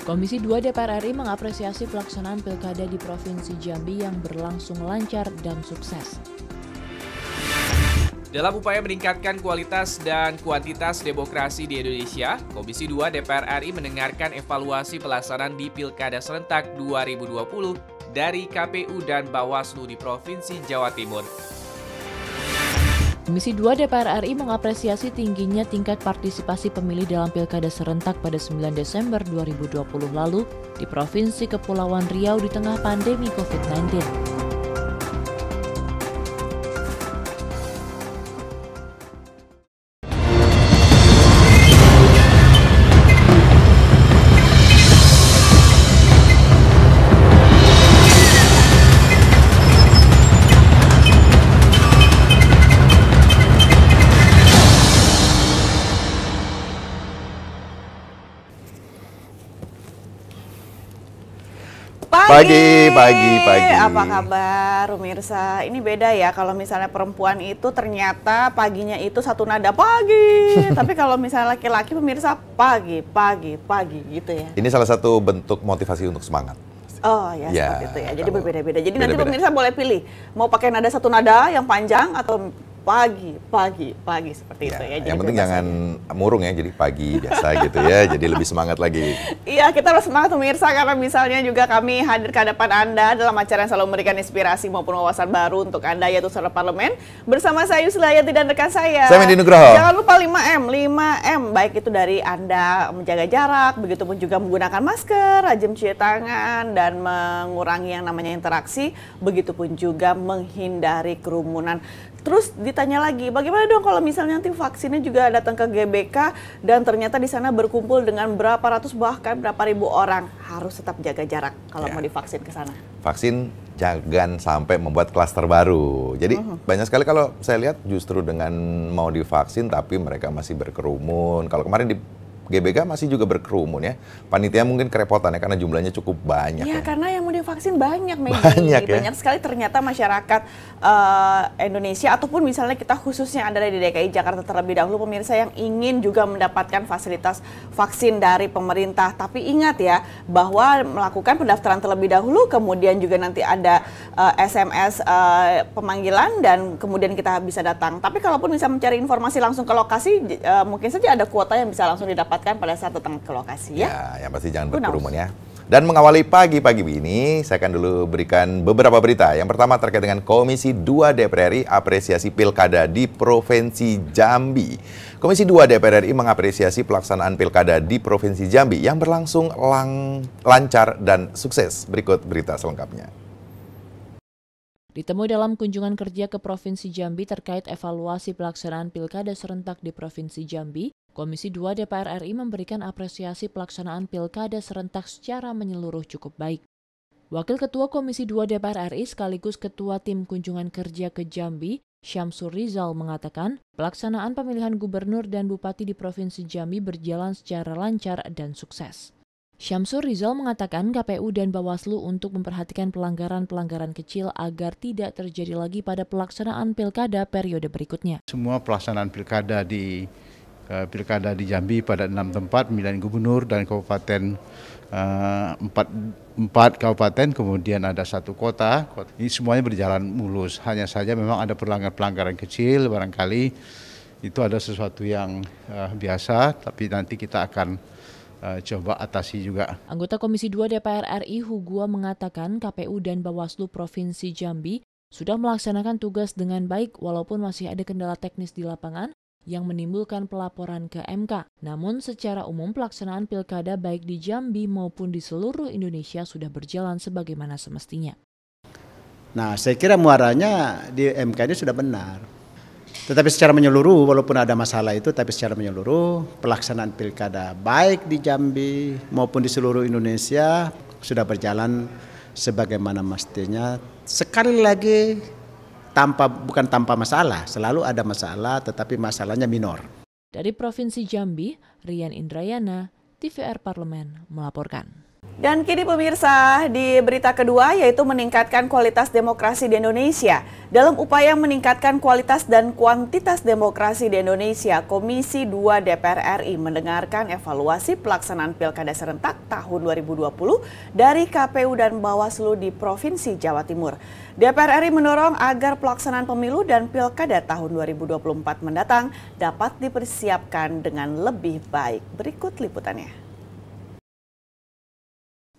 Komisi 2 DPR RI mengapresiasi pelaksanaan pilkada di Provinsi Jambi yang berlangsung lancar dan sukses. Dalam upaya meningkatkan kualitas dan kuantitas demokrasi di Indonesia, Komisi 2 DPR RI mendengarkan evaluasi pelaksanaan di Pilkada Serentak 2020 dari KPU dan Bawaslu di Provinsi Jawa Timur. Komisi 2 DPR RI mengapresiasi tingginya tingkat partisipasi pemilih dalam Pilkada Serentak pada 9 Desember 2020 lalu di Provinsi Kepulauan Riau di tengah pandemi COVID-19. Pagi. Apa kabar, pemirsa? Ini beda ya, kalau misalnya perempuan itu ternyata paginya itu satu nada pagi. Tapi kalau misalnya laki-laki, pemirsa pagi gitu ya. Ini salah satu bentuk motivasi untuk semangat. Oh ya, seperti itu ya. Jadi berbeda-beda. Jadi nanti pemirsa boleh pilih, mau pakai nada satu nada yang panjang atau pagi seperti itu ya. Yang penting jangan murung ya, jadi pagi biasa gitu ya, jadi lebih semangat lagi. Iya, kita harus semangat pemirsa, karena misalnya juga kami hadir ke hadapan Anda dalam acara yang selalu memberikan inspirasi maupun wawasan baru untuk Anda, yaitu Suara Parlemen. Bersama saya Yuslayati dan rekan saya Mendy Nugroho. Jangan lupa 5M, baik itu dari Anda menjaga jarak, begitu pun juga menggunakan masker, rajin cuci tangan, dan mengurangi yang namanya interaksi, begitu pun juga menghindari kerumunan. Terus ditanya lagi, bagaimana dong kalau misalnya nanti vaksinnya juga datang ke GBK dan ternyata di sana berkumpul dengan berapa ratus bahkan berapa ribu orang, harus tetap jaga jarak kalau mau divaksin ke sana. Vaksin jangan sampai membuat klaster baru. Jadi banyak sekali kalau saya lihat justru dengan mau divaksin tapi mereka masih berkerumun. Kalau kemarin di GBK masih juga berkerumun ya. Panitia mungkin kerepotan ya karena jumlahnya cukup banyak ya. Karena yang mau divaksin banyak, banyak sekali ternyata masyarakat Indonesia ataupun misalnya kita khususnya ada di DKI Jakarta terlebih dahulu, pemirsa yang ingin juga mendapatkan fasilitas vaksin dari pemerintah. Tapi ingat ya bahwa melakukan pendaftaran terlebih dahulu, kemudian juga nanti ada SMS pemanggilan dan kemudian kita bisa datang. Tapi kalaupun bisa mencari informasi langsung ke lokasi, mungkin saja ada kuota yang bisa langsung didapatkan pada saat datang ke lokasi ya. Yang pasti jangan berkerumun ya. Dan mengawali pagi-pagi ini, saya akan dulu berikan beberapa berita. Yang pertama terkait dengan Komisi 2 DPR RI apresiasi pilkada di Provinsi Jambi. Komisi 2 DPR RI mengapresiasi pelaksanaan pilkada di Provinsi Jambi yang berlangsung lancar dan sukses. Berikut berita selengkapnya. Ditemui dalam kunjungan kerja ke Provinsi Jambi terkait evaluasi pelaksanaan pilkada serentak di Provinsi Jambi, Komisi 2 DPR RI memberikan apresiasi pelaksanaan pilkada serentak secara menyeluruh cukup baik. Wakil Ketua Komisi 2 DPR RI sekaligus Ketua Tim Kunjungan Kerja ke Jambi, Syamsur Rizal mengatakan, pelaksanaan pemilihan gubernur dan bupati di Provinsi Jambi berjalan secara lancar dan sukses. Syamsur Rizal mengatakan KPU dan Bawaslu untuk memperhatikan pelanggaran-pelanggaran kecil agar tidak terjadi lagi pada pelaksanaan pilkada periode berikutnya. Semua pelaksanaan pilkada di Jambi pada 6 tempat, pemilihan gubernur dan kabupaten 4 kabupaten, kemudian ada 1 kota. Ini semuanya berjalan mulus. Hanya saja memang ada pelanggaran kecil, barangkali itu ada sesuatu yang biasa, tapi nanti kita akan coba atasi juga. Anggota Komisi 2 DPR RI Hugua mengatakan KPU dan Bawaslu Provinsi Jambi sudah melaksanakan tugas dengan baik walaupun masih ada kendala teknis di lapangan yang menimbulkan pelaporan ke MK. Namun secara umum pelaksanaan pilkada baik di Jambi maupun di seluruh Indonesia sudah berjalan sebagaimana semestinya. Nah, saya kira muaranya di MK ini sudah benar. Tetapi secara menyeluruh, walaupun ada masalah itu, tapi secara menyeluruh pelaksanaan pilkada baik di Jambi maupun di seluruh Indonesia sudah berjalan sebagaimana mestinya. Sekali lagi bukan tanpa masalah, selalu ada masalah, tetapi masalahnya minor. Dari Provinsi Jambi, Rian Indrayana, TVR Parlemen melaporkan. Dan kini pemirsa, di berita kedua yaitu meningkatkan kualitas demokrasi di Indonesia. Dalam upaya meningkatkan kualitas dan kuantitas demokrasi di Indonesia, Komisi 2 DPR RI mendengarkan evaluasi pelaksanaan Pilkada serentak tahun 2020 dari KPU dan Bawaslu di Provinsi Jawa Timur. DPR RI mendorong agar pelaksanaan pemilu dan Pilkada tahun 2024 mendatang dapat dipersiapkan dengan lebih baik. Berikut liputannya.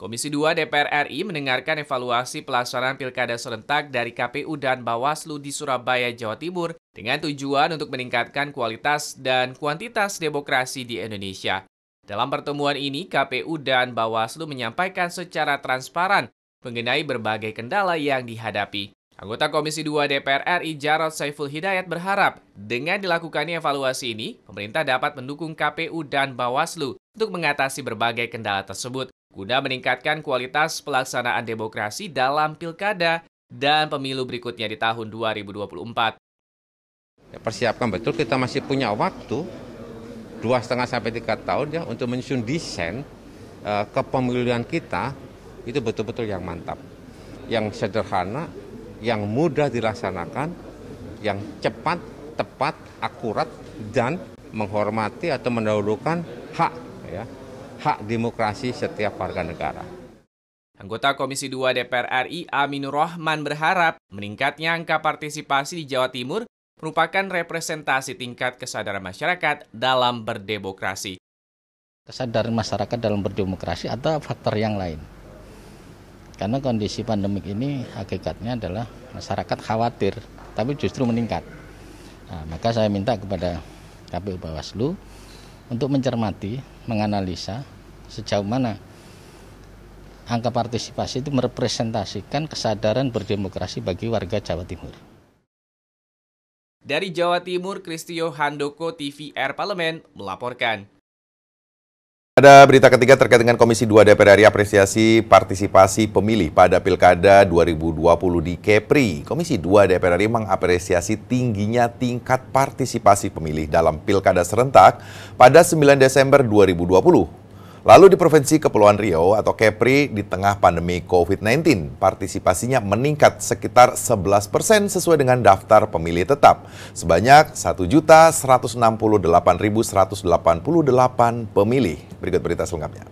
Komisi 2 DPR RI mendengarkan evaluasi pelaksanaan Pilkada serentak dari KPU dan Bawaslu di Surabaya, Jawa Timur dengan tujuan untuk meningkatkan kualitas dan kuantitas demokrasi di Indonesia. Dalam pertemuan ini, KPU dan Bawaslu menyampaikan secara transparan mengenai berbagai kendala yang dihadapi. Anggota Komisi 2 DPR RI Jarod Saiful Hidayat berharap dengan dilakukannya evaluasi ini, pemerintah dapat mendukung KPU dan Bawaslu untuk mengatasi berbagai kendala tersebut guna meningkatkan kualitas pelaksanaan demokrasi dalam pilkada dan pemilu berikutnya di tahun 2024. Persiapkan betul, kita masih punya waktu 2,5 sampai 3 tahun ya untuk menyusun desain kepemilihan kita itu betul-betul yang mantap, yang sederhana, yang mudah dilaksanakan, yang cepat, tepat, akurat, dan menghormati atau mendahulukan hak demokrasi setiap warga negara. Anggota Komisi 2 DPR RI Aminur Rahman berharap meningkatnya angka partisipasi di Jawa Timur merupakan representasi tingkat kesadaran masyarakat dalam berdemokrasi. Kesadaran masyarakat dalam berdemokrasi atau faktor yang lain. Karena kondisi pandemik ini hakikatnya adalah masyarakat khawatir, tapi justru meningkat. Nah, maka saya minta kepada KPU Bawaslu untuk mencermati, menganalisa sejauh mana angka partisipasi itu merepresentasikan kesadaran berdemokrasi bagi warga Jawa Timur. Dari Jawa Timur, Kristio Handoko TVR Parlemen melaporkan. Ada berita ketiga terkait dengan Komisi 2 DPR RI apresiasi partisipasi pemilih pada Pilkada 2020 di Kepri. Komisi 2 DPR RI mengapresiasi tingginya tingkat partisipasi pemilih dalam Pilkada serentak pada 9 Desember 2020. Lalu di Provinsi Kepulauan Riau atau Kepri di tengah pandemi COVID-19, partisipasinya meningkat sekitar 11% sesuai dengan daftar pemilih tetap. Sebanyak 1.168.188 pemilih. Berikut berita selengkapnya.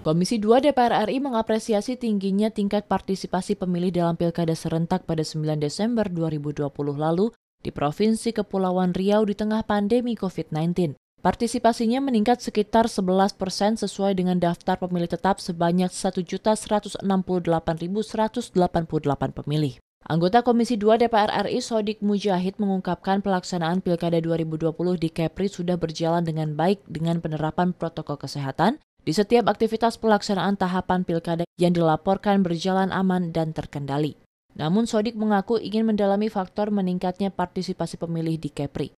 Komisi 2 DPR RI mengapresiasi tingginya tingkat partisipasi pemilih dalam Pilkada serentak pada 9 Desember 2020 lalu di Provinsi Kepulauan Riau di tengah pandemi COVID-19. Partisipasinya meningkat sekitar 11% sesuai dengan daftar pemilih tetap sebanyak 1.168.188 pemilih. Anggota Komisi 2 DPR RI Sodik Mujahid mengungkapkan pelaksanaan Pilkada 2020 di Kepri sudah berjalan dengan baik dengan penerapan protokol kesehatan di setiap aktivitas pelaksanaan tahapan Pilkada yang dilaporkan berjalan aman dan terkendali. Namun Sodik mengaku ingin mendalami faktor meningkatnya partisipasi pemilih di Kepri.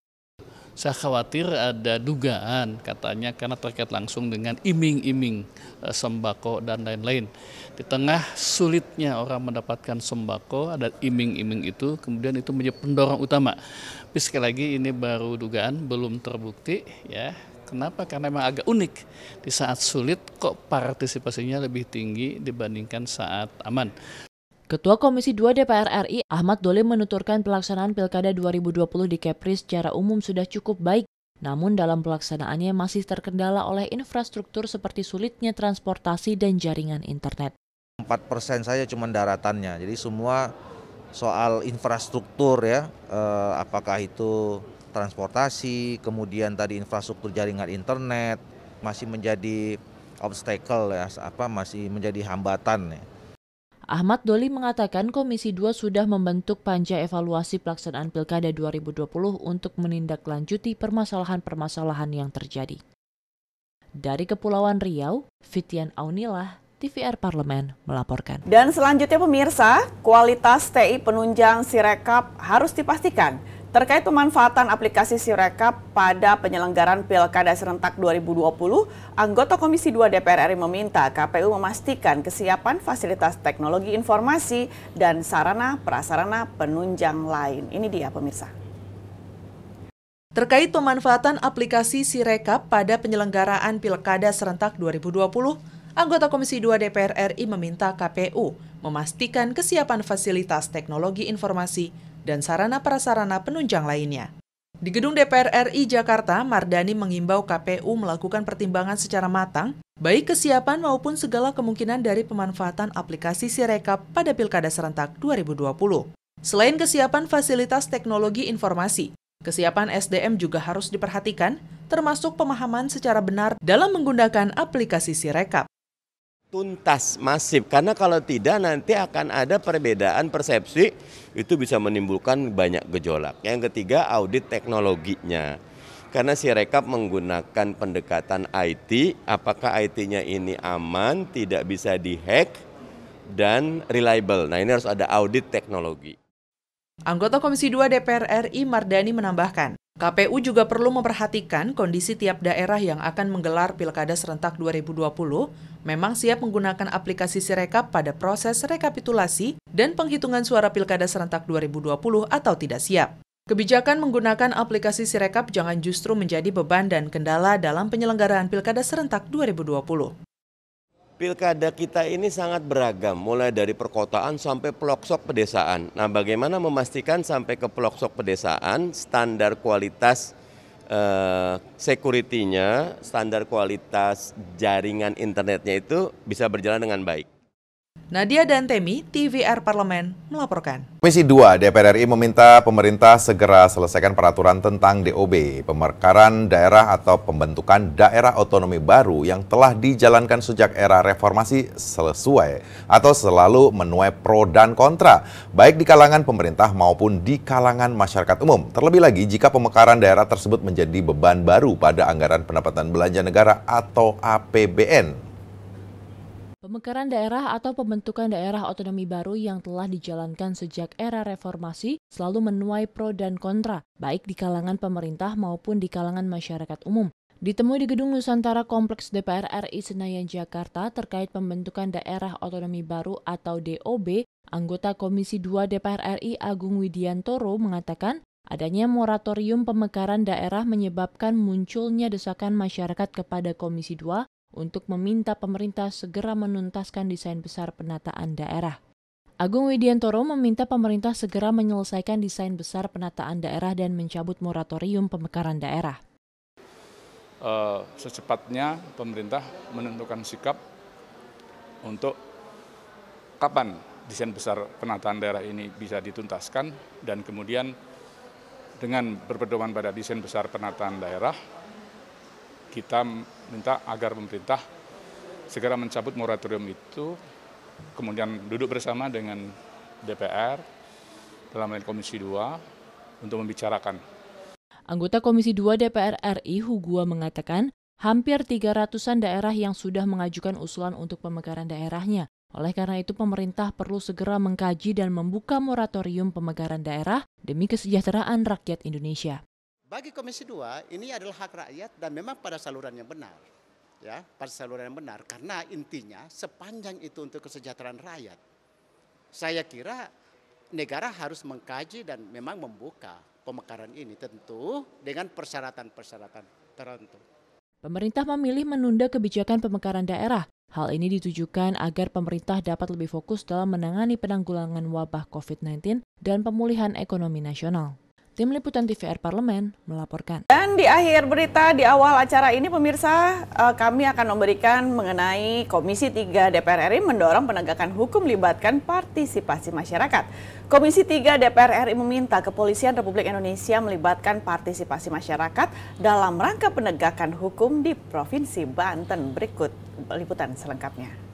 Saya khawatir ada dugaan katanya karena terkait langsung dengan iming-iming sembako dan lain-lain. Di tengah sulitnya orang mendapatkan sembako, ada iming-iming itu, kemudian itu menjadi pendorong utama. Tapi sekali lagi ini baru dugaan, belum terbukti ya. Kenapa? Karena memang agak unik. Di saat sulit kok partisipasinya lebih tinggi dibandingkan saat aman. Ketua Komisi 2 DPR RI Ahmad Doli menuturkan pelaksanaan Pilkada 2020 di Kepri secara umum sudah cukup baik, namun dalam pelaksanaannya masih terkendala oleh infrastruktur seperti sulitnya transportasi dan jaringan internet. 4% saja cuma daratannya, jadi semua soal infrastruktur ya, apakah itu transportasi, kemudian tadi infrastruktur jaringan internet masih menjadi obstacle ya, masih menjadi hambatan ya. Ahmad Doli mengatakan Komisi 2 sudah membentuk panja evaluasi pelaksanaan Pilkada 2020 untuk menindaklanjuti permasalahan-permasalahan yang terjadi. Dari Kepulauan Riau, Fitian Aunilah, TVR Parlemen melaporkan. Dan selanjutnya pemirsa, kualitas TI penunjang Sirekap harus dipastikan. Terkait pemanfaatan aplikasi Sirekap pada penyelenggaraan Pilkada serentak 2020, anggota Komisi 2 DPR RI meminta KPU memastikan kesiapan fasilitas teknologi informasi dan sarana-prasarana penunjang lain. Ini dia pemirsa. Terkait pemanfaatan aplikasi Sirekap pada penyelenggaraan Pilkada serentak 2020, anggota Komisi 2 DPR RI meminta KPU memastikan kesiapan fasilitas teknologi informasi dan sarana prasarana penunjang lainnya. Di gedung DPR RI Jakarta, Mardani mengimbau KPU melakukan pertimbangan secara matang, baik kesiapan maupun segala kemungkinan dari pemanfaatan aplikasi Sirekap pada Pilkada serentak 2020. Selain kesiapan fasilitas teknologi informasi, kesiapan SDM juga harus diperhatikan, termasuk pemahaman secara benar dalam menggunakan aplikasi Sirekap. Tuntas, masif, karena kalau tidak nanti akan ada perbedaan persepsi, itu bisa menimbulkan banyak gejolak. Yang ketiga, audit teknologinya. Karena Sirekap menggunakan pendekatan IT, apakah IT-nya ini aman, tidak bisa dihack, dan reliable. Nah, ini harus ada audit teknologi. Anggota Komisi 2 DPR RI Mardani menambahkan, KPU juga perlu memperhatikan kondisi tiap daerah yang akan menggelar Pilkada serentak 2020 memang siap menggunakan aplikasi Sirekap pada proses rekapitulasi dan penghitungan suara Pilkada serentak 2020 atau tidak siap. Kebijakan menggunakan aplikasi Sirekap jangan justru menjadi beban dan kendala dalam penyelenggaraan Pilkada serentak 2020. Pilkada kita ini sangat beragam, mulai dari perkotaan sampai pelosok pedesaan. Nah, bagaimana memastikan sampai ke pelosok pedesaan standar kualitas security-nya, standar kualitas jaringan internetnya itu bisa berjalan dengan baik. Nadia Dantemi, TVR Parlemen, melaporkan. Komisi 2 DPR RI meminta pemerintah segera selesaikan peraturan tentang DOB, pemekaran daerah atau pembentukan daerah otonomi baru yang telah dijalankan sejak era reformasi sesuai atau selalu menuai pro dan kontra, baik di kalangan pemerintah maupun di kalangan masyarakat umum. Terlebih lagi jika pemekaran daerah tersebut menjadi beban baru pada anggaran pendapatan belanja negara atau APBN. Pemekaran daerah atau pembentukan daerah otonomi baru yang telah dijalankan sejak era reformasi selalu menuai pro dan kontra, baik di kalangan pemerintah maupun di kalangan masyarakat umum. Ditemui di Gedung Nusantara Kompleks DPR RI Senayan, Jakarta terkait pembentukan daerah otonomi baru atau DOB, anggota Komisi 2 DPR RI Agung Widiantoro mengatakan adanya moratorium pemekaran daerah menyebabkan munculnya desakan masyarakat kepada Komisi 2 untuk meminta pemerintah segera menuntaskan desain besar penataan daerah. Agung Widiantoro meminta pemerintah segera menyelesaikan desain besar penataan daerah dan mencabut moratorium pemekaran daerah. Secepatnya pemerintah menentukan sikap untuk kapan desain besar penataan daerah ini bisa dituntaskan, dan kemudian dengan berpedoman pada desain besar penataan daerah, kita minta agar pemerintah segera mencabut moratorium itu, kemudian duduk bersama dengan DPR dalam hal Komisi 2 untuk membicarakan. Anggota Komisi 2 DPR RI Hugua mengatakan hampir 300-an daerah yang sudah mengajukan usulan untuk pemekaran daerahnya. Oleh karena itu pemerintah perlu segera mengkaji dan membuka moratorium pemekaran daerah demi kesejahteraan rakyat Indonesia. Bagi Komisi 2 ini adalah hak rakyat dan memang pada saluran yang benar. Ya, pada saluran yang benar karena intinya sepanjang itu untuk kesejahteraan rakyat. Saya kira negara harus mengkaji dan memang membuka pemekaran ini tentu dengan persyaratan-persyaratan tertentu. Pemerintah memilih menunda kebijakan pemekaran daerah. Hal ini ditujukan agar pemerintah dapat lebih fokus dalam menangani penanggulangan wabah COVID-19 dan pemulihan ekonomi nasional. Tim Liputan TVR Parlemen melaporkan. Dan di akhir berita di awal acara ini pemirsa, kami akan memberikan mengenai Komisi 3 DPR RI mendorong penegakan hukum libatkan partisipasi masyarakat. Komisi 3 DPR RI meminta Kepolisian Republik Indonesia melibatkan partisipasi masyarakat dalam rangka penegakan hukum di Provinsi Banten. Berikut liputan selengkapnya.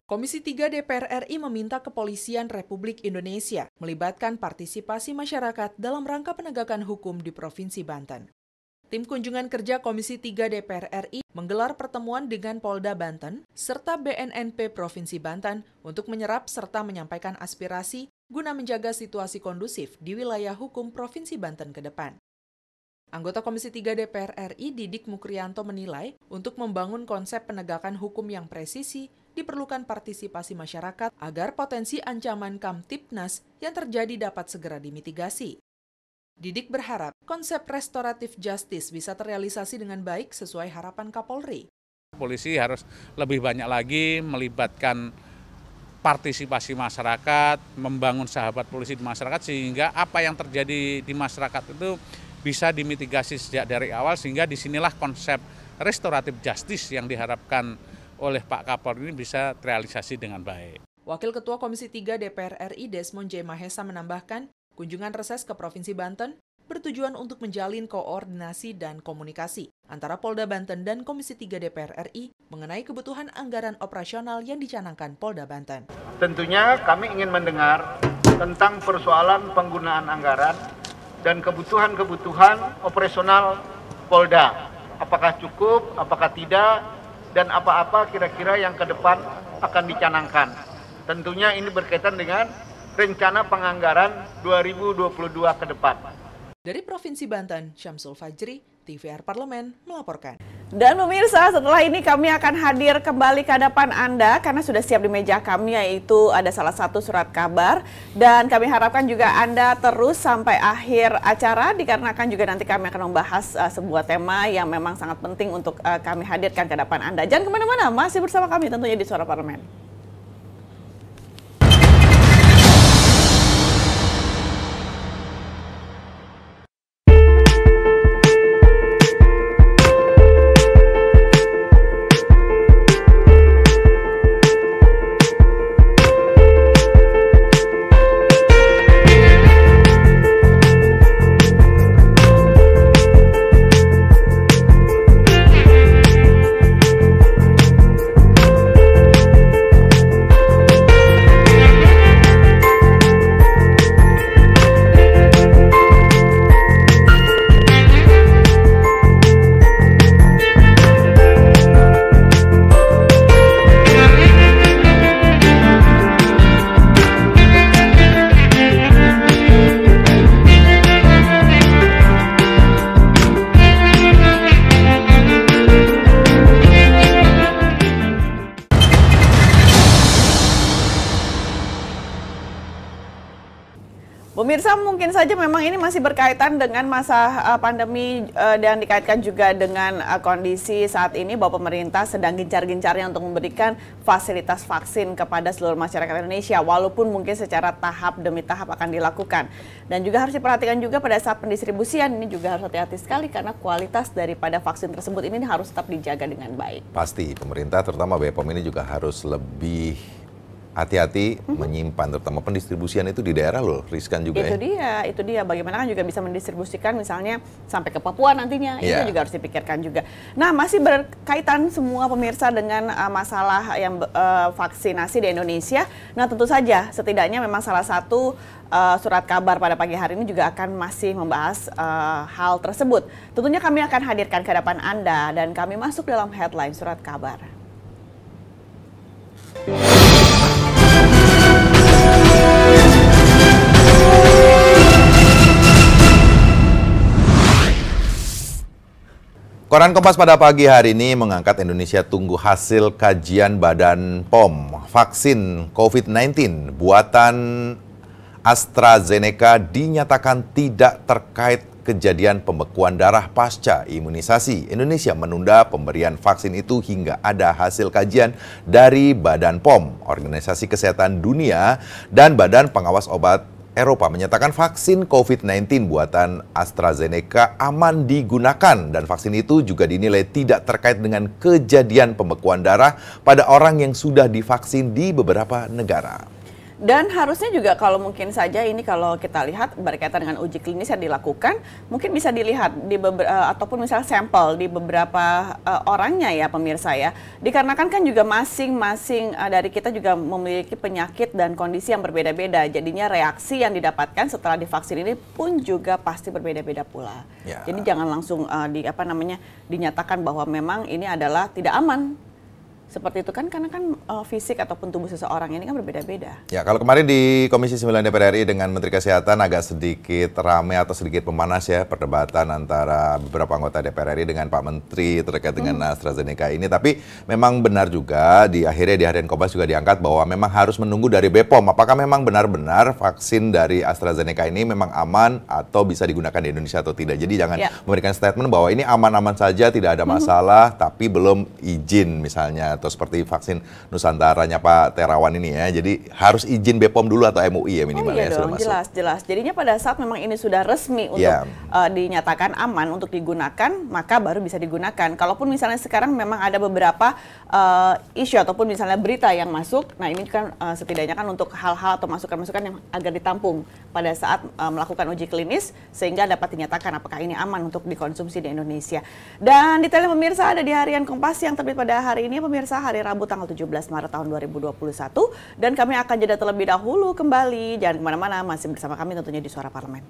Komisi 3 DPR RI meminta Kepolisian Republik Indonesia melibatkan partisipasi masyarakat dalam rangka penegakan hukum di Provinsi Banten. Tim kunjungan kerja Komisi 3 DPR RI menggelar pertemuan dengan Polda Banten serta BNNP Provinsi Banten untuk menyerap serta menyampaikan aspirasi guna menjaga situasi kondusif di wilayah hukum Provinsi Banten ke depan. Anggota Komisi 3 DPR RI Didik Mukrianto menilai untuk membangun konsep penegakan hukum yang presisi diperlukan partisipasi masyarakat agar potensi ancaman Kamtibnas yang terjadi dapat segera dimitigasi. Didik berharap konsep restoratif justice bisa terrealisasi dengan baik sesuai harapan Kapolri. Polisi harus lebih banyak lagi melibatkan partisipasi masyarakat, membangun sahabat polisi di masyarakat sehingga apa yang terjadi di masyarakat itu bisa dimitigasi sejak dari awal, sehingga disinilah konsep restoratif justice yang diharapkan oleh Pak Kapolri ini bisa terrealisasi dengan baik. Wakil Ketua Komisi 3 DPR RI Desmond J. Mahesa menambahkan, kunjungan reses ke Provinsi Banten bertujuan untuk menjalin koordinasi dan komunikasi antara Polda Banten dan Komisi 3 DPR RI mengenai kebutuhan anggaran operasional yang dicanangkan Polda Banten. Tentunya kami ingin mendengar tentang persoalan penggunaan anggaran dan kebutuhan-kebutuhan operasional Polda. Apakah cukup, apakah tidak, dan apa-apa kira-kira yang ke depan akan dicanangkan. Tentunya ini berkaitan dengan rencana penganggaran 2022 ke depan. Dari Provinsi Banten, Syamsul Fajri, TVR Parlemen melaporkan. Dan pemirsa, setelah ini kami akan hadir kembali ke hadapan Anda karena sudah siap di meja kami, yaitu ada salah satu surat kabar. Dan kami harapkan juga Anda terus sampai akhir acara, dikarenakan juga nanti kami akan membahas sebuah tema yang memang sangat penting untuk kami hadirkan ke hadapan Anda. Jangan kemana-mana, masih bersama kami tentunya di Suara Parlemen. Pemirsa, mungkin saja memang ini masih berkaitan dengan masa pandemi dan dikaitkan juga dengan kondisi saat ini bahwa pemerintah sedang gencar-gencarnya untuk memberikan fasilitas vaksin kepada seluruh masyarakat Indonesia, walaupun mungkin secara tahap demi tahap akan dilakukan. Dan juga harus diperhatikan juga pada saat pendistribusian, ini juga harus hati-hati sekali karena kualitas daripada vaksin tersebut ini harus tetap dijaga dengan baik. Pasti pemerintah terutama BPOM ini juga harus lebih hati-hati menyimpan, terutama pendistribusian itu di daerah loh, riskan juga Itu dia. Bagaimana kan juga bisa mendistribusikan misalnya sampai ke Papua nantinya, itu juga harus dipikirkan juga. Nah, masih berkaitan semua pemirsa dengan masalah yang vaksinasi di Indonesia. Nah, tentu saja setidaknya memang salah satu surat kabar pada pagi hari ini juga akan masih membahas hal tersebut. Tentunya kami akan hadirkan ke hadapan Anda dan kami masuk dalam headline surat kabar. Koran Kompas pada pagi hari ini mengangkat Indonesia tunggu hasil kajian Badan POM vaksin COVID-19 buatan AstraZeneca dinyatakan tidak terkait kejadian pembekuan darah pasca imunisasi. Indonesia menunda pemberian vaksin itu hingga ada hasil kajian dari Badan POM, Organisasi Kesehatan Dunia, dan Badan Pengawas Obat Eropa menyatakan vaksin COVID-19 buatan AstraZeneca aman digunakan dan vaksin itu juga dinilai tidak terkait dengan kejadian pembekuan darah pada orang yang sudah divaksin di beberapa negara. Dan harusnya juga kalau mungkin saja ini kalau kita lihat berkaitan dengan uji klinis yang dilakukan, mungkin bisa dilihat di ataupun misalnya sampel di beberapa orangnya ya pemirsa ya. Dikarenakan kan juga masing-masing dari kita juga memiliki penyakit dan kondisi yang berbeda-beda. Jadinya reaksi yang didapatkan setelah divaksin ini pun juga pasti berbeda-beda pula. Ya. Jadi jangan langsung dinyatakan bahwa memang ini adalah tidak aman. Seperti itu kan, karena kan fisik ataupun tubuh seseorang ini kan berbeda-beda. Ya, kalau kemarin di Komisi 9 DPR RI dengan Menteri Kesehatan agak sedikit ramai atau sedikit pemanas ya perdebatan antara beberapa anggota DPR RI dengan Pak Menteri terkait dengan AstraZeneca ini. Tapi memang benar juga di harian Kompas juga diangkat bahwa memang harus menunggu dari BPOM. Apakah memang benar-benar vaksin dari AstraZeneca ini memang aman atau bisa digunakan di Indonesia atau tidak. Jadi jangan memberikan statement bahwa ini aman-aman saja, tidak ada masalah, tapi belum izin misalnya. Atau seperti vaksin Nusantaranya Pak Terawan ini ya, jadi harus izin BPOM dulu atau MUI ya minimal ya dong, sudah masuk. Jelas. Jadinya pada saat memang ini sudah resmi untuk dinyatakan aman untuk digunakan, maka baru bisa digunakan. Kalaupun misalnya sekarang memang ada beberapa isu ataupun misalnya berita yang masuk, nah ini kan setidaknya kan untuk hal-hal atau masukan-masukan yang agar ditampung pada saat melakukan uji klinis sehingga dapat dinyatakan apakah ini aman untuk dikonsumsi di Indonesia. Dan detailnya pemirsa ada di harian Kompas yang terbit pada hari ini pemirsa, hari Rabu tanggal 17 Maret tahun 2021, dan kami akan jeda terlebih dahulu kembali. Jangan kemana-mana, masih bersama kami tentunya di Suara Parlemen.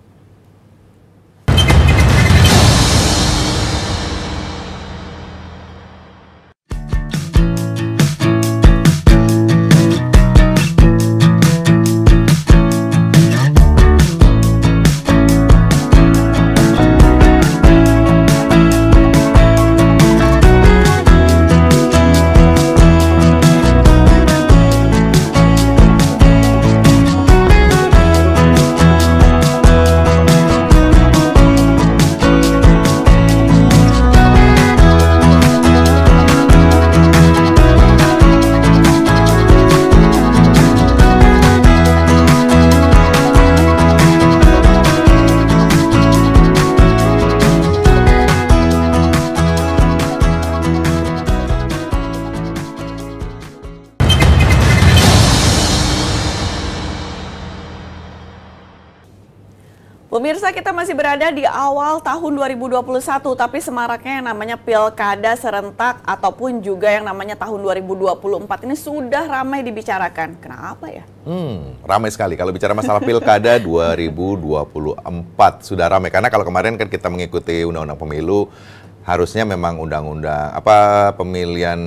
Pemirsa, kita masih berada di awal tahun 2021, tapi semaraknya yang namanya pilkada serentak ataupun juga yang namanya tahun 2024 ini sudah ramai dibicarakan. Kenapa ya? Ramai sekali. Kalau bicara masalah pilkada 2024 sudah ramai. Karena kalau kemarin kan kita mengikuti undang-undang pemilu, harusnya memang undang-undang pemilihan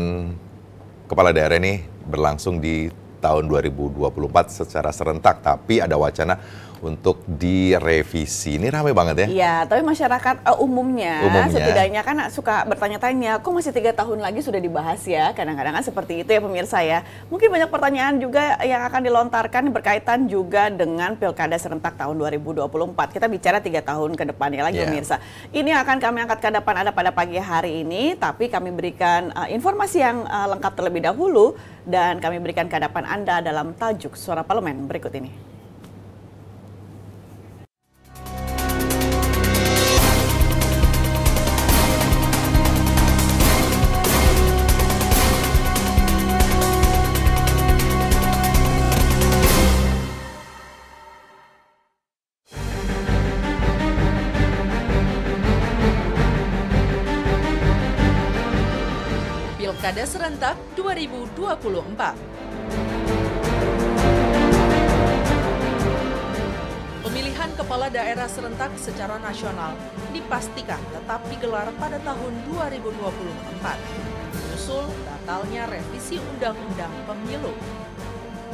kepala daerah ini berlangsung di tahun 2024 secara serentak. Tapi ada wacana untuk direvisi. Ini ramai banget ya? Iya, tapi masyarakat umumnya setidaknya kan suka bertanya-tanya, kok masih 3 tahun lagi sudah dibahas ya? Kadang-kadang kan seperti itu ya pemirsa ya. Mungkin banyak pertanyaan juga yang akan dilontarkan berkaitan juga dengan pilkada serentak tahun 2024. Kita bicara 3 tahun ke depannya lagi pemirsa. Ini akan kami angkat ke depan ada pada pagi hari ini, tapi kami berikan informasi yang lengkap terlebih dahulu dan kami berikan ke hadapan Anda dalam tajuk Suara Parlemen berikut ini. Pilkada Serentak 2024. Pemilihan kepala daerah serentak secara nasional dipastikan tetap digelar pada tahun 2024, menyusul batalnya revisi Undang-Undang Pemilu.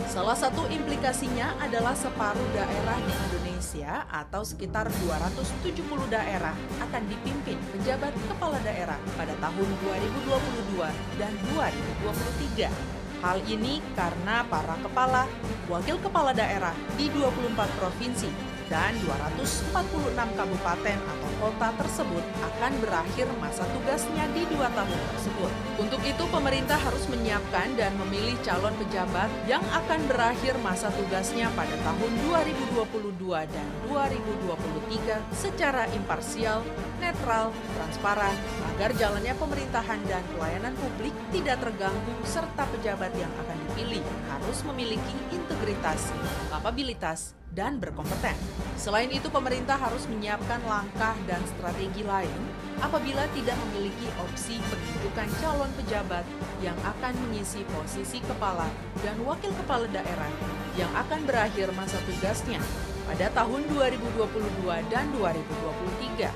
Salah satu implikasinya adalah separuh daerah di Indonesia atau sekitar 270 daerah akan dipimpin pejabat kepala daerah pada tahun 2022 dan 2023. Hal ini karena para kepala, wakil kepala daerah di 24 provinsi dan 246 kabupaten atau kota tersebut akan berakhir masa tugasnya di 2 tahun tersebut. Untuk itu pemerintah harus menyiapkan dan memilih calon pejabat yang akan berakhir masa tugasnya pada tahun 2022 dan 2023 secara imparsial, netral, transparan, agar jalannya pemerintahan dan pelayanan publik tidak terganggu serta pejabat yang akan dipilih harus memiliki integritas, kapabilitas, dan berkompeten. Selain itu, pemerintah harus menyiapkan langkah dan strategi lain apabila tidak memiliki opsi penunjukan calon pejabat yang akan mengisi posisi kepala dan wakil kepala daerah yang akan berakhir masa tugasnya pada tahun 2022 dan 2023.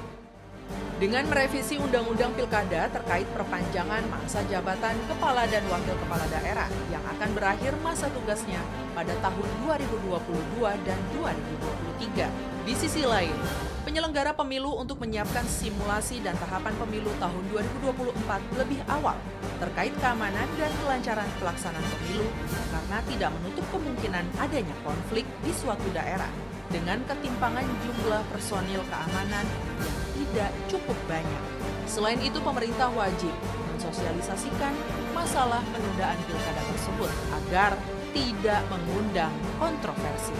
Dengan merevisi Undang-Undang Pilkada terkait perpanjangan masa jabatan kepala dan wakil kepala daerah yang akan berakhir masa tugasnya pada tahun 2022 dan 2023. Di sisi lain, penyelenggara pemilu untuk menyiapkan simulasi dan tahapan pemilu tahun 2024 lebih awal terkait keamanan dan kelancaran pelaksanaan pemilu karena tidak menutup kemungkinan adanya konflik di suatu daerah dengan ketimpangan jumlah personil keamanan yang tidak cukup banyak. Selain itu, pemerintah wajib mensosialisasikan masalah penundaan pilkada tersebut agar tidak mengundang kontroversi.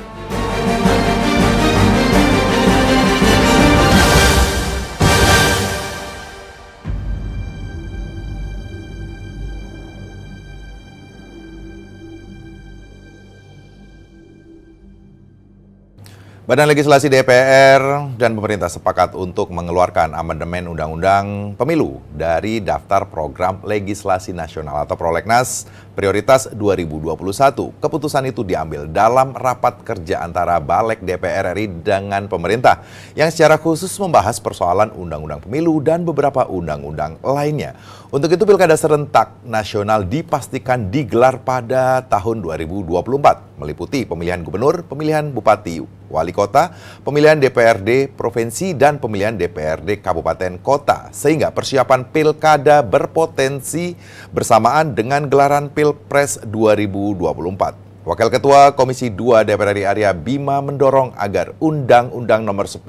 Badan Legislasi DPR dan pemerintah sepakat untuk mengeluarkan amandemen Undang-Undang Pemilu dari daftar program legislasi nasional atau Prolegnas Prioritas 2021. Keputusan itu diambil dalam rapat kerja antara Balik DPR RI dengan pemerintah yang secara khusus membahas persoalan Undang-Undang Pemilu dan beberapa undang-undang lainnya. Untuk itu Pilkada serentak nasional dipastikan digelar pada tahun 2024, meliputi pemilihan gubernur, pemilihan bupati, wali kota, pemilihan DPRD provinsi, dan pemilihan DPRD kabupaten kota, sehingga persiapan pilkada berpotensi bersamaan dengan gelaran Pilpres 2024. Wakil Ketua Komisi 2 DPR RI Arya Bima mendorong agar Undang-Undang Nomor 10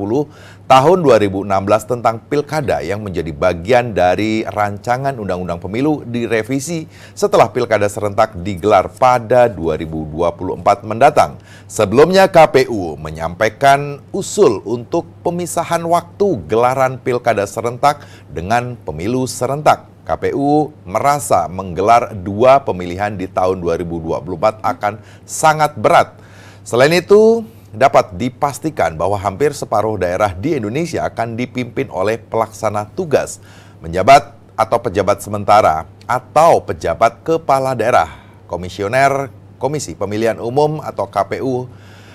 Tahun 2016 tentang Pilkada yang menjadi bagian dari rancangan Undang-Undang Pemilu direvisi setelah Pilkada serentak digelar pada 2024 mendatang. Sebelumnya KPU menyampaikan usul untuk pemisahan waktu gelaran Pilkada serentak dengan pemilu serentak. KPU merasa menggelar dua pemilihan di tahun 2024 akan sangat berat. Selain itu, dapat dipastikan bahwa hampir separuh daerah di Indonesia akan dipimpin oleh pelaksana tugas, menjabat atau pejabat sementara, atau pejabat kepala daerah. Komisioner Komisi Pemilihan Umum atau KPU,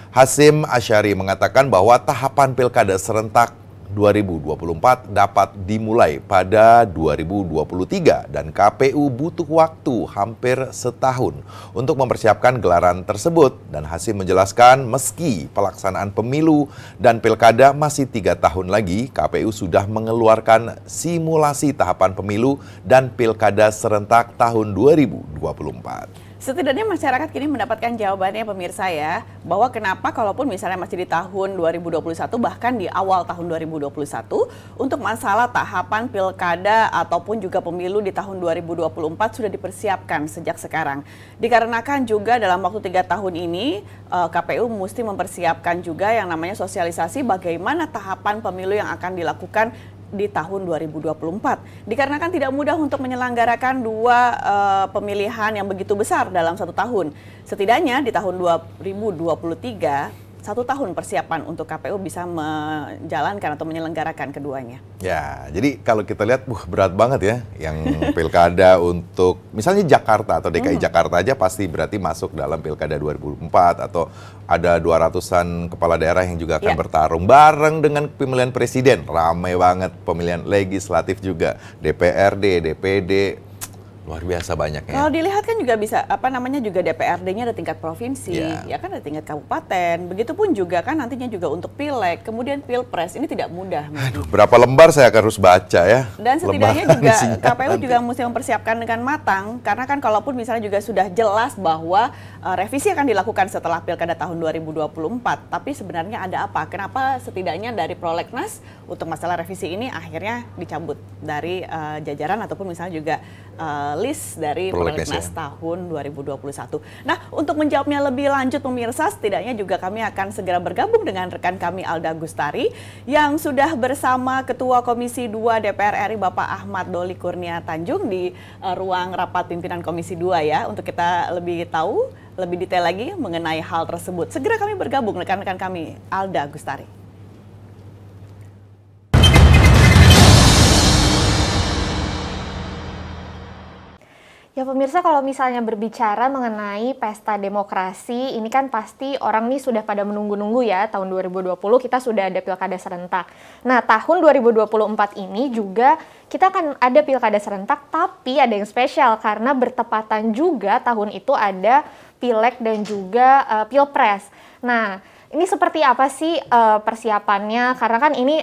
Hasyim Asyari mengatakan bahwa tahapan Pilkada serentak 2024 dapat dimulai pada 2023 dan KPU butuh waktu hampir setahun untuk mempersiapkan gelaran tersebut. Dan Hasyim menjelaskan meski pelaksanaan pemilu dan pilkada masih 3 tahun lagi, KPU sudah mengeluarkan simulasi tahapan pemilu dan pilkada serentak tahun 2024. Setidaknya masyarakat kini mendapatkan jawabannya pemirsa ya, bahwa kenapa kalaupun misalnya masih di tahun 2021 bahkan di awal tahun 2021 untuk masalah tahapan pilkada ataupun juga pemilu di tahun 2024 sudah dipersiapkan sejak sekarang. Dikarenakan juga dalam waktu 3 tahun ini KPU mesti mempersiapkan juga yang namanya sosialisasi bagaimana tahapan pemilu yang akan dilakukan di tahun 2024. Dikarenakan tidak mudah untuk menyelenggarakan dua pemilihan yang begitu besar dalam 1 tahun. Setidaknya di tahun 2023, 1 tahun persiapan untuk KPU bisa menjalankan atau menyelenggarakan keduanya. Ya, jadi kalau kita lihat, berat banget ya, yang pilkada untuk misalnya Jakarta atau DKI Jakarta aja pasti berarti masuk dalam pilkada 2004 atau ada 200-an kepala daerah yang juga akan bertarung bareng dengan pemilihan presiden. Ramai banget pemilihan legislatif juga, DPRD, DPD. Luar biasa banyaknya. Kalau dilihat kan juga bisa juga DPRD-nya ada tingkat provinsi, ya kan ada tingkat kabupaten. Begitupun juga kan nantinya juga untuk pileg, kemudian pilpres. Ini tidak mudah. Aduh, berapa lembar saya harus baca ya. Dan setidaknya juga KPU juga mesti mempersiapkan dengan matang karena kan kalaupun misalnya juga sudah jelas bahwa revisi akan dilakukan setelah pilkada tahun 2024. Tapi sebenarnya ada apa? Kenapa setidaknya dari Prolegnas untuk masalah revisi ini akhirnya dicabut dari jajaran ataupun misalnya juga list dari Prolegnas tahun 2021. Nah, untuk menjawabnya lebih lanjut pemirsa, setidaknya juga kami akan segera bergabung dengan rekan kami Alda Gustari yang sudah bersama Ketua Komisi 2 DPR RI Bapak Ahmad Doli Kurnia Tanjung di ruang rapat pimpinan Komisi 2 ya, untuk kita lebih tahu lebih detail lagi mengenai hal tersebut. Segera kami bergabung rekan-rekan kami Alda Gustari. Ya pemirsa, kalau misalnya berbicara mengenai pesta demokrasi, ini kan pasti orang nih sudah pada menunggu-nunggu ya, tahun 2020 kita sudah ada pilkada serentak. Nah, tahun 2024 ini juga kita akan ada pilkada serentak, tapi ada yang spesial karena bertepatan juga tahun itu ada pileg dan juga pilpres. Nah, ini seperti apa sih persiapannya? Karena kan ini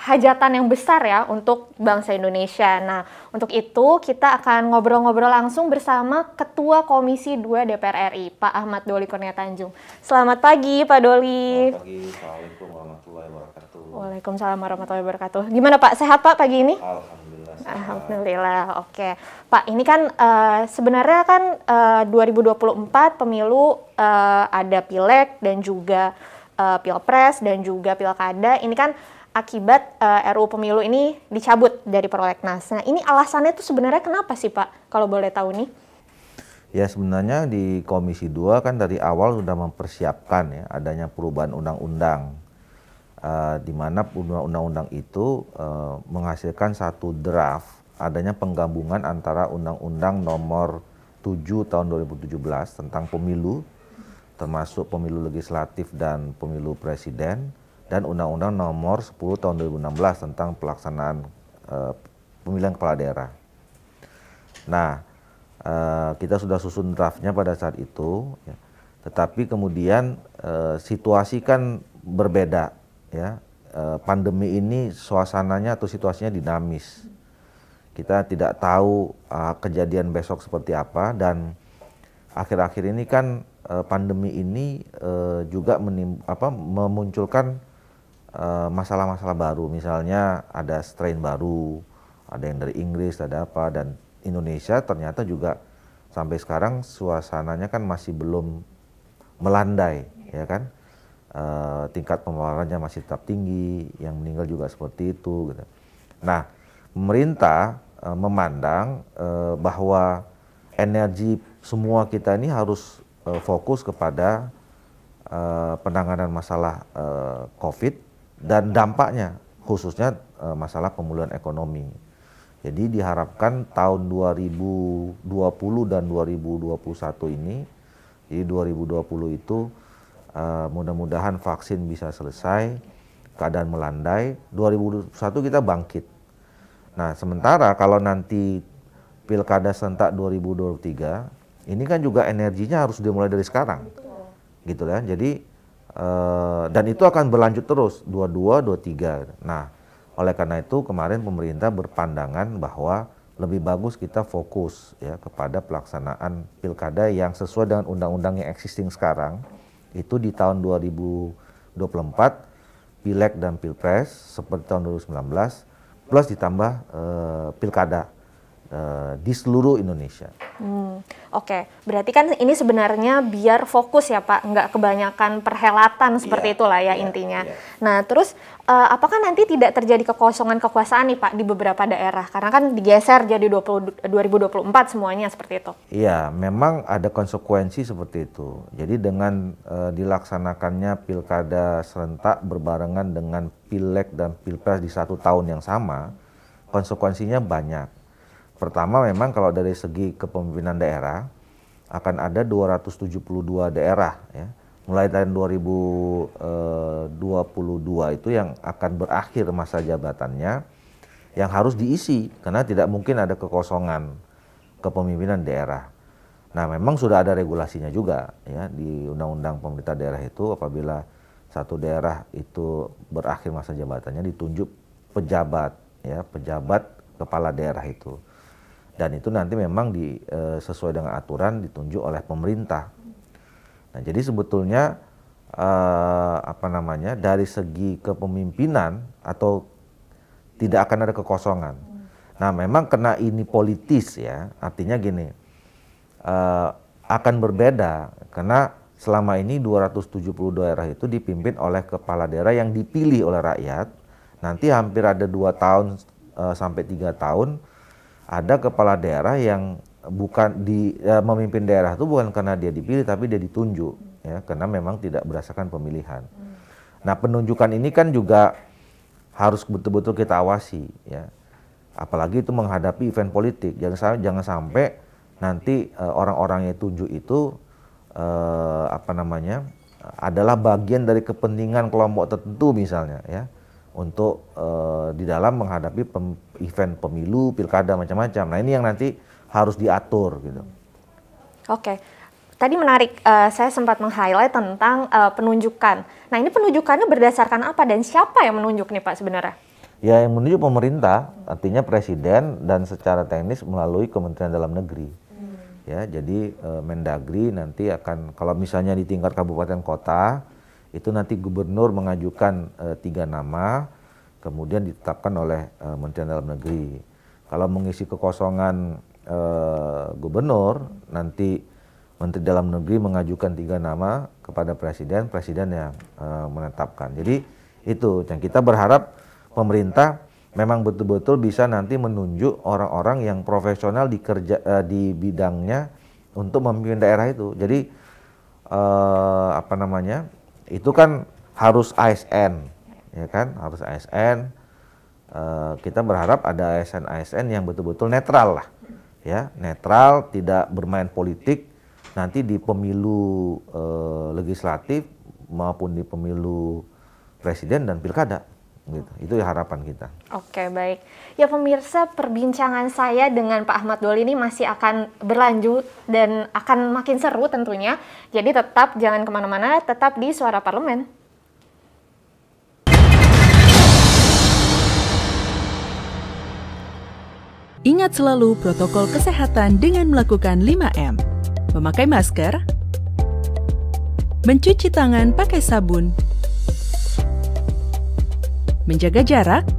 hajatan yang besar ya untuk bangsa Indonesia. Nah, untuk itu kita akan ngobrol-ngobrol langsung bersama Ketua Komisi 2 DPR RI, Pak Ahmad Doli Kurnia Tanjung. Selamat pagi, Pak Doli. Selamat pagi, Assalamualaikum warahmatullahi wabarakatuh. Waalaikumsalam warahmatullahi wabarakatuh. Gimana Pak, sehat Pak pagi ini? Alhamdulillah. Alhamdulillah, oke. Pak, ini kan sebenarnya kan 2024 pemilu ada pileg dan juga pilpres dan juga pilkada. Ini kan akibat RUU Pemilu ini dicabut dari prolegnas. Nah, ini alasannya itu sebenarnya kenapa sih Pak, kalau boleh tahu nih? Ya sebenarnya di Komisi 2 kan dari awal sudah mempersiapkan ya adanya perubahan undang-undang. Di mana undang-undang itu menghasilkan satu draft adanya penggabungan antara Undang-Undang Nomor 7 Tahun 2017 tentang pemilu, termasuk pemilu legislatif dan pemilu presiden, dan Undang-Undang Nomor 10 Tahun 2016 tentang pelaksanaan pemilihan kepala daerah. Nah, kita sudah susun draftnya pada saat itu, ya. Tetapi kemudian situasi kan berbeda, ya. Pandemi ini suasananya atau situasinya dinamis. Kita tidak tahu kejadian besok seperti apa, dan akhir-akhir ini kan pandemi ini juga memunculkan masalah-masalah baru. Misalnya ada strain baru, ada yang dari Inggris, ada apa, dan Indonesia ternyata juga sampai sekarang suasananya kan masih belum melandai, ya kan? Tingkat penularannya masih tetap tinggi, yang meninggal juga seperti itu, gitu. Nah, pemerintah memandang bahwa energi semua kita ini harus fokus kepada penanganan masalah COVID dan dampaknya, khususnya masalah pemulihan ekonomi. Jadi diharapkan tahun 2020 dan 2021 ini, jadi 2020 itu mudah-mudahan vaksin bisa selesai, keadaan melandai, 2021 kita bangkit. Nah, sementara kalau nanti pilkada serentak 2023, ini kan juga energinya harus dimulai dari sekarang. Gitu kan. Jadi dan itu akan berlanjut terus 22, 23. Nah, oleh karena itu kemarin pemerintah berpandangan bahwa lebih bagus kita fokus ya kepada pelaksanaan pilkada yang sesuai dengan undang-undang yang existing sekarang. Itu di tahun 2024 pileg dan pilpres seperti tahun 2019 plus ditambah pilkada di seluruh Indonesia. Oke, berarti kan ini sebenarnya biar fokus ya Pak, nggak kebanyakan perhelatan seperti itulah ya intinya. Nah terus apakah nanti tidak terjadi kekosongan kekuasaan nih Pak di beberapa daerah? Karena kan digeser jadi 2024 semuanya seperti itu. Iya, memang ada konsekuensi seperti itu. Jadi dengan dilaksanakannya pilkada serentak berbarengan dengan pileg dan pilpres di satu tahun yang sama, konsekuensinya banyak. Pertama memang kalau dari segi kepemimpinan daerah akan ada 272 daerah ya. Mulai tahun 2022 itu yang akan berakhir masa jabatannya yang harus diisi karena tidak mungkin ada kekosongan kepemimpinan daerah. Nah, memang sudah ada regulasinya juga ya di Undang-Undang Pemerintah Daerah itu apabila satu daerah itu berakhir masa jabatannya ditunjuk pejabat ya, pejabat kepala daerah itu. Dan itu nanti memang sesuai dengan aturan ditunjuk oleh pemerintah. Nah, jadi sebetulnya dari segi kepemimpinan atau tidak akan ada kekosongan. Nah, memang karena ini politis ya, artinya gini, akan berbeda karena selama ini 270 daerah itu dipimpin oleh kepala daerah yang dipilih oleh rakyat. Nanti hampir ada 2 tahun sampai 3 tahun ada kepala daerah yang memimpin daerah itu bukan karena dia dipilih tapi dia ditunjuk ya karena memang tidak berdasarkan pemilihan. Nah, penunjukan ini kan juga harus betul-betul kita awasi ya. Apalagi itu menghadapi event politik. Jangan sampai nanti orang-orang yang tunjuk itu adalah bagian dari kepentingan kelompok tertentu misalnya ya, untuk di dalam menghadapi event pemilu, pilkada macam-macam. Nah ini yang nanti harus diatur gitu. Oke, tadi menarik, saya sempat meng-highlight tentang penunjukan. Nah ini penunjukannya berdasarkan apa dan siapa yang menunjuk nih Pak sebenarnya? Ya yang menunjuk pemerintah, artinya presiden dan secara teknis melalui Kementerian Dalam Negeri. Ya, jadi Mendagri nanti akan, kalau misalnya di tingkat kabupaten kota, itu nanti gubernur mengajukan 3 nama, kemudian ditetapkan oleh Kementerian Dalam Negeri. Kalau mengisi kekosongan gubernur, nanti Menteri Dalam Negeri mengajukan 3 nama kepada presiden, presiden yang menetapkan. Jadi itu yang kita berharap pemerintah memang betul-betul bisa nanti menunjuk orang-orang yang profesional di bidangnya untuk memimpin daerah itu. Jadi itu kan harus ASN, ya kan, harus ASN. Kita berharap ada ASN yang betul-betul netral lah, ya, netral, tidak bermain politik. Nanti di pemilu legislatif maupun di pemilu presiden dan pilkada. Gitu. Itu ya harapan kita. Oke, baik. Ya pemirsa, perbincangan saya dengan Pak Ahmad Doli ini masih akan berlanjut dan akan makin seru tentunya. Jadi tetap jangan kemana-mana, tetap di Suara Parlemen. Ingat selalu protokol kesehatan dengan melakukan 5M. Memakai masker, mencuci tangan pakai sabun, menjaga jarak,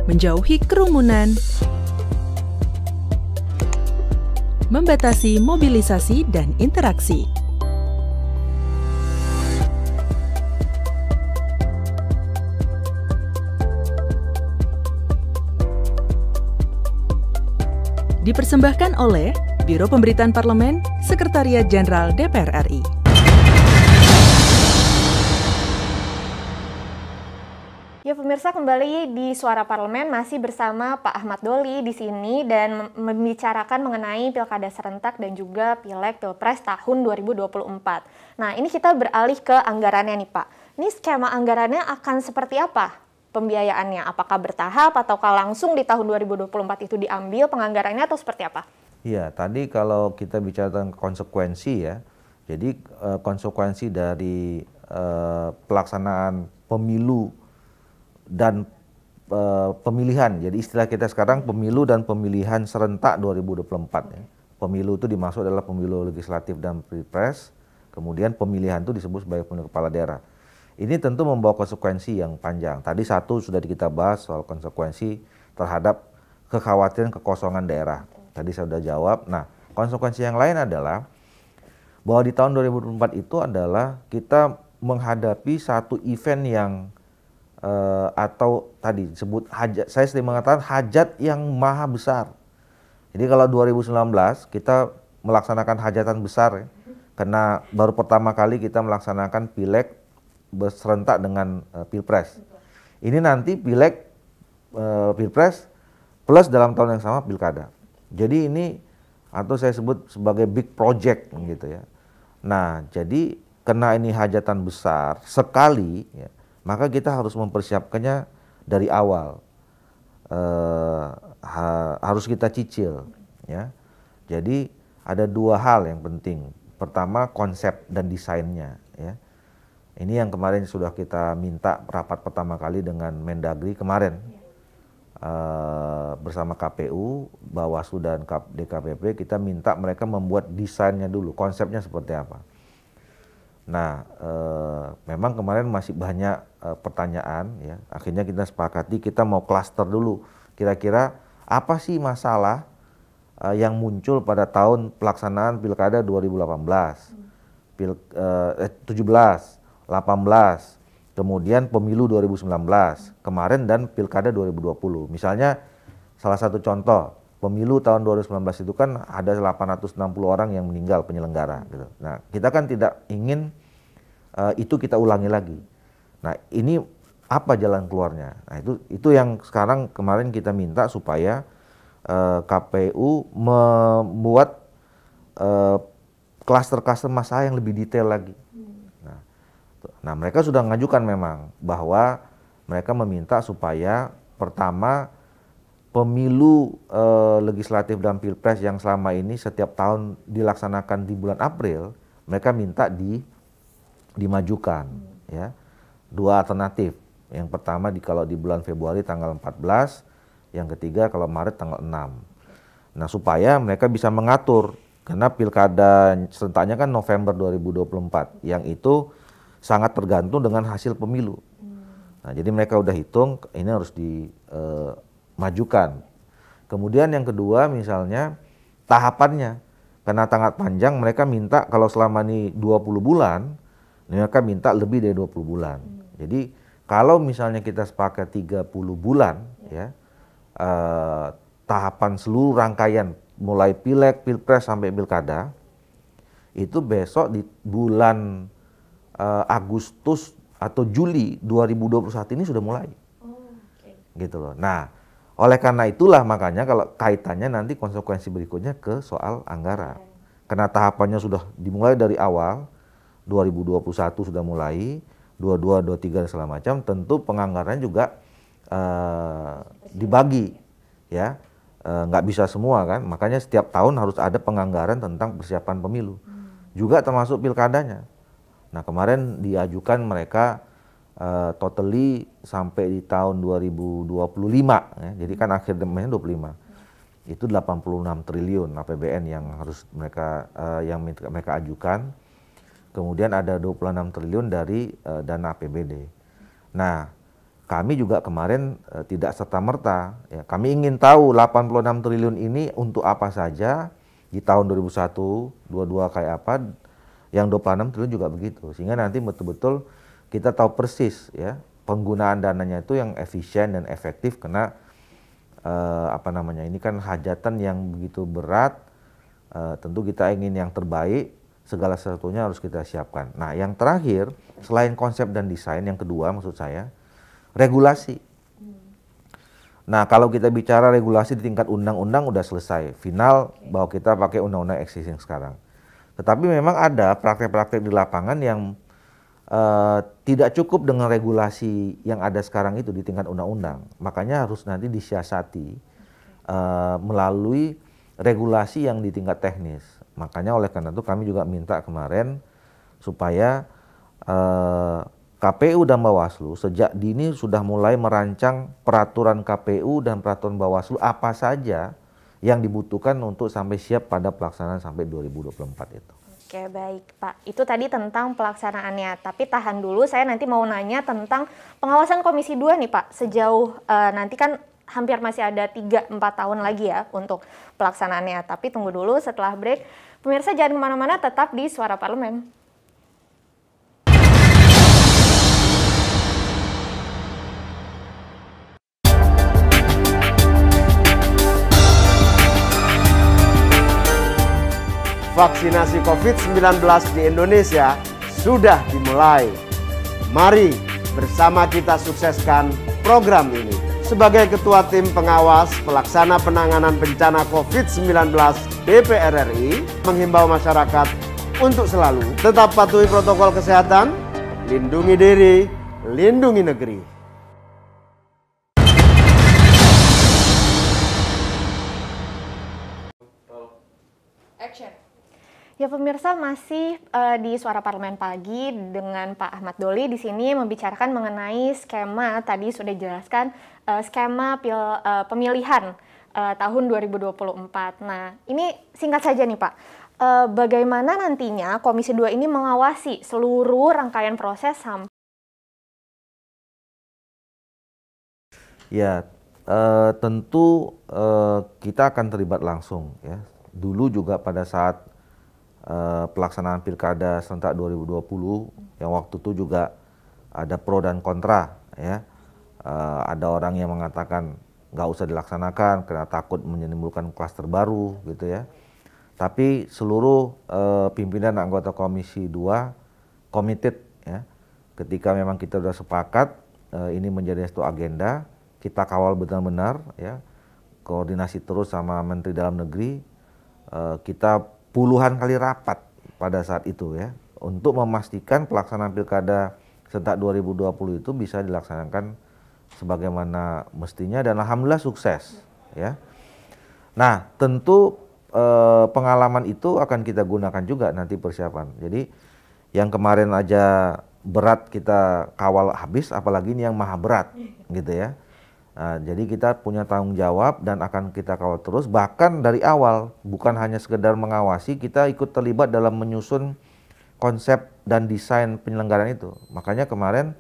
menjauhi kerumunan, membatasi mobilisasi dan interaksi. Dipersembahkan oleh Biro Pemberitaan Parlemen, Sekretariat Jenderal DPR RI. Ya pemirsa, kembali di Suara Parlemen masih bersama Pak Ahmad Doli di sini dan membicarakan mengenai Pilkada serentak dan juga Pileg Pilpres tahun 2024. Nah, ini kita beralih ke anggarannya nih Pak. Ini skema anggarannya akan seperti apa pembiayaannya? Apakah bertahap ataukah langsung di tahun 2024 itu diambil penganggarannya atau seperti apa? Iya, tadi kalau kita bicara tentang konsekuensi ya. Jadi konsekuensi dari pelaksanaan pemilu dan pemilihan. Jadi istilah kita sekarang pemilu dan pemilihan serentak 2024 ya. Pemilu itu dimaksud adalah pemilu legislatif dan pilpres. Kemudian pemilihan itu disebut sebagai pemilu kepala daerah. Ini tentu membawa konsekuensi yang panjang. Tadi satu sudah kita bahas soal konsekuensi terhadap kekhawatiran kekosongan daerah. Tadi saya sudah jawab. Nah, konsekuensi yang lain adalah bahwa di tahun 2024 itu adalah kita menghadapi satu event yang atau tadi disebut hajat, saya sering mengatakan hajat yang maha besar. Jadi kalau 2019 kita melaksanakan hajatan besar ya, karena baru pertama kali kita melaksanakan pileg serentak dengan pilpres. Ini nanti pileg, pilpres plus dalam tahun yang sama pilkada. Jadi ini atau saya sebut sebagai big project gitu ya. Nah jadi karena ini hajatan besar sekali ya, maka kita harus mempersiapkannya dari awal, harus kita cicil, ya. Jadi ada 2 hal yang penting. Pertama konsep dan desainnya, ya. Ini yang kemarin sudah kita minta rapat pertama kali dengan Mendagri kemarin bersama KPU, Bawaslu dan DKPP. Kita minta mereka membuat desainnya dulu, konsepnya seperti apa. Nah, memang kemarin masih banyak pertanyaan, ya. Akhirnya kita sepakati kita mau klaster dulu. Kira-kira apa sih masalah yang muncul pada tahun pelaksanaan Pilkada 2018, 17, 18, kemudian Pemilu 2019, kemarin dan Pilkada 2020. Misalnya salah satu contoh. Pemilu tahun 2019 itu kan ada 860 orang yang meninggal penyelenggara. Gitu. Nah, kita kan tidak ingin itu kita ulangi lagi. Nah, ini apa jalan keluarnya? Nah, itu yang sekarang kemarin kita minta supaya KPU membuat klaster-klaster masalah yang lebih detail lagi. Nah, mereka sudah mengajukan memang bahwa mereka meminta supaya pertama pemilu legislatif dan pilpres yang selama ini setiap tahun dilaksanakan di bulan April, mereka minta dimajukan, ya. Dua alternatif. Yang pertama kalau di bulan Februari tanggal 14, yang ketiga kalau Maret tanggal 6. Nah, supaya mereka bisa mengatur, karena pilkada serentaknya kan November 2024, yang itu sangat tergantung dengan hasil pemilu. Nah, jadi mereka udah hitung, ini harus dimajukan. Kemudian yang kedua misalnya tahapannya, karena sangat panjang, mereka minta kalau selama ini 20 bulan, mereka minta lebih dari 20 bulan. Jadi kalau misalnya kita sepakat 30 bulan, ya, tahapan seluruh rangkaian mulai pileg, pilpres sampai pilkada, itu besok di bulan Agustus atau Juli 2021 ini sudah mulai. Gitu loh. Nah, oleh karena itulah makanya kalau kaitannya nanti konsekuensi berikutnya ke soal anggaran. Karena tahapannya sudah dimulai dari awal, 2021 sudah mulai, 22, 23 dan segala macam, tentu penganggarannya juga dibagi, ya, nggak bisa semua kan, makanya setiap tahun harus ada penganggaran tentang persiapan pemilu, juga termasuk pilkadanya. Nah, kemarin diajukan mereka totally sampai di tahun 2025, ya, jadi kan akhir demennya 25, itu 86 triliun APBN yang harus mereka ajukan. Kemudian ada 26 triliun dari dana APBD. Nah, kami juga kemarin tidak serta-merta, ya, kami ingin tahu 86 triliun ini untuk apa saja di tahun 2021, 22 kayak apa, yang 26 triliun juga begitu. Sehingga nanti betul-betul kita tahu persis, ya, penggunaan dananya itu yang efisien dan efektif, karena ini kan hajatan yang begitu berat, tentu kita ingin yang terbaik, segala sesuatunya harus kita siapkan. Nah, yang terakhir, selain konsep dan desain, yang kedua maksud saya, regulasi. Nah, kalau kita bicara regulasi di tingkat undang-undang udah selesai, final bahwa kita pakai undang-undang existing sekarang. Tetapi memang ada praktek-praktek di lapangan yang tidak cukup dengan regulasi yang ada sekarang itu di tingkat undang-undang. Makanya harus nanti disiasati melalui regulasi yang di tingkat teknis. Makanya oleh karena itu kami juga minta kemarin supaya KPU dan Bawaslu sejak dini sudah mulai merancang peraturan KPU dan peraturan Bawaslu apa saja yang dibutuhkan untuk sampai siap pada pelaksanaan sampai 2024 itu. Oke, baik Pak. Itu tadi tentang pelaksanaannya. Tapi tahan dulu, saya nanti mau nanya tentang pengawasan Komisi 2 nih Pak. Sejauh nanti kan hampir masih ada 3-4 tahun lagi ya untuk pelaksanaannya. Tapi tunggu dulu setelah break. Pemirsa jangan kemana-mana, tetap di Suara Parlemen. Vaksinasi COVID-19 di Indonesia sudah dimulai. Mari bersama kita sukseskan program ini. Sebagai Ketua Tim Pengawas Pelaksana Penanganan Bencana COVID-19 DPR RI, menghimbau masyarakat untuk selalu tetap patuhi protokol kesehatan, lindungi diri, lindungi negeri. Ya pemirsa, masih di Suara Parlemen Pagi dengan Pak Ahmad Doli di sini membicarakan mengenai skema, tadi sudah dijelaskan skema pemilihan tahun 2024. Nah, ini singkat saja nih Pak, bagaimana nantinya Komisi 2 ini mengawasi seluruh rangkaian proses sampai... Ya, tentu kita akan terlibat langsung ya. Dulu juga pada saat pelaksanaan Pilkada serentak 2020 yang waktu itu juga ada pro dan kontra ya. Ada orang yang mengatakan nggak usah dilaksanakan karena takut menimbulkan klaster baru gitu ya. Tapi seluruh pimpinan anggota Komisi 2 committed ya. Ketika memang kita sudah sepakat ini menjadi satu agenda, kita kawal benar-benar ya. koordinasi terus sama Menteri Dalam Negeri, kita puluhan kali rapat pada saat itu ya, untuk memastikan pelaksanaan Pilkada serentak 2020 itu bisa dilaksanakan sebagaimana mestinya, dan alhamdulillah sukses ya. Nah, tentu pengalaman itu akan kita gunakan juga nanti persiapan. Jadi yang kemarin aja berat kita kawal habis, apalagi ini yang maha berat gitu ya. Nah, jadi kita punya tanggung jawab dan akan kita kawal terus, bahkan dari awal, bukan hanya sekedar mengawasi, kita ikut terlibat dalam menyusun konsep dan desain penyelenggaraan itu. Makanya kemarin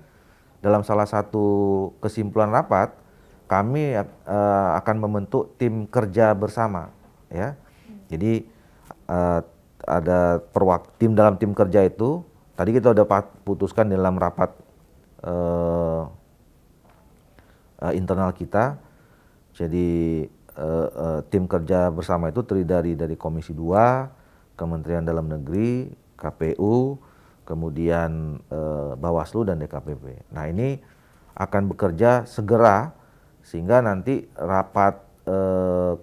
dalam salah satu kesimpulan rapat, kami akan membentuk tim kerja bersama ya. Jadi ada tim dalam tim kerja itu, tadi kita udah putuskan dalam rapat internal kita. Jadi tim kerja bersama itu terdiri dari Komisi 2, Kementerian Dalam Negeri, KPU, kemudian Bawaslu dan DKPP. Nah, ini akan bekerja segera sehingga nanti rapat